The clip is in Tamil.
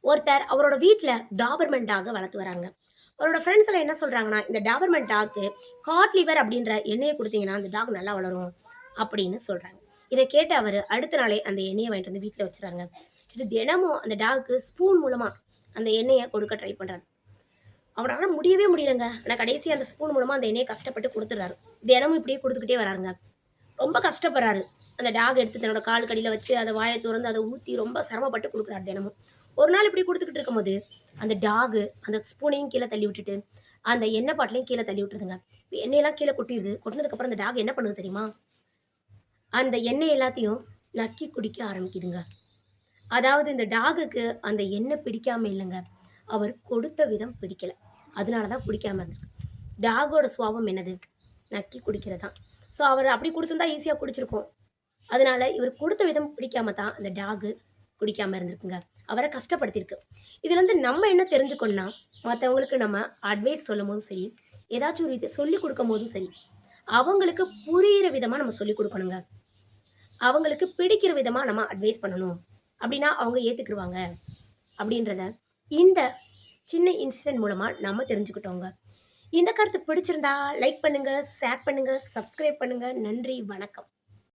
ஒருத்தர் அவரோட வீட்ல டாபர்மேன் டாக்க வளர்த்து வராங்க. அவரோட ஃப்ரெண்ட்ஸ் எல்லாம் என்ன சொல்றாங்கன்னா, இந்த டாபர்மேன் டாக்கு காட் லிவர் அப்படின்ற எண்ணெய குடுத்தீங்கன்னா, அந்த டாக் நல்லா வளரும் அப்படின்னு சொல்றாங்க. இத கேட்ட அவரு அடுத்த நாளே அந்த எண்ணெய வாங்கிட்டு வந்து வீட்ல வச்சுறாங்க. வச்சுட்டு தினமும் அந்த டாக்கு ஸ்பூன் மூலமா அந்த எண்ணெய கொடுக்க ட்ரை பண்றாரு. அவரால முடியவே முடியலங்க. ஆனா கடைசியா அந்த ஸ்பூன் மூலமா அந்த எண்ணெய கஷ்டப்பட்டு குடுத்துடுறாரு. தினமும் இப்படியே குடுத்துக்கிட்டே வராருங்க. ரொம்ப கஷ்டப்படுறாரு. அந்த டாக் எடுத்து தன்னோட காலுக்கு அடியில வச்சு, அத வாய தொறந்து அத ஊத்தி ரொம்ப சிரமப்பட்டு குடுக்குறாரு தினமும். ஒரு நாள் இப்படி குடுத்துக்கிட்டு இருக்கும்போது, அந்த டாகு அந்த ஸ்பூனையும் கீழ தள்ளி விட்டுட்டு, அந்த எண்ணெய் பாட்டிலையும் கீழ தள்ளி விட்டுருதுங்க. எண்ணெயெல்லாம் கீழ கொட்டிருது. கொட்டுனதுக்கப்புறம் அந்த டாக் என்ன பண்ணுது தெரியுமா? அந்த எண்ணெய் எல்லாத்தையும் நக்கி குடிக்க ஆரம்பிக்குதுங்க. அதாவது இந்த டாகுக்கு அந்த எண்ணெய் பிடிக்காம இல்லங்க. அவர் கொடுத்த விதம் பிடிக்கல. அதனால தான் குடிக்காம இருந்திருக்கு. டாகோட சுபாவம் என்னது? நக்கி குடிக்கிறது தான். ஸோ அவரு அப்படி குடுத்திருந்தா ஈஸியா குடிச்சிருக்கும். அதனால இவர் குடுத்த விதம் பிடிக்காம தான் அந்த டாகு குடிக்காம இருந்திருக்குங்க. அவர கஷ்டப்படுத்தியிருக்கு. இதுலருந்து நம்ம என்ன தெரிஞ்சுக்கணும்னா, மத்தவங்களுக்கு நம்ம அட்வைஸ் சொல்லும்போதும் சரி, ஏதாச்சும் ஒரு இத சொல்லிக் குடுக்கும்போதும் சரி, அவங்களுக்கு புரியிற விதமா நம்ம சொல்லிக் குடுக்கணுங்க. அவங்களுக்கு பிடிக்கிற விதமா நம்ம அட்வைஸ் பண்ணணும். அப்படின்னா அவங்க ஏத்துக்குருவாங்க. அப்படின்றத இந்த சின்ன இன்சிடென்ட் மூலமா நம்ம தெரிஞ்சுக்கிட்டோங்க. இந்த கருத்து பிடிச்சிருந்தா லைக் பண்ணுங்க, ஷேர் பண்ணுங்க, சப்ஸ்கிரைப் பண்ணுங்க. நன்றி, வணக்கம்.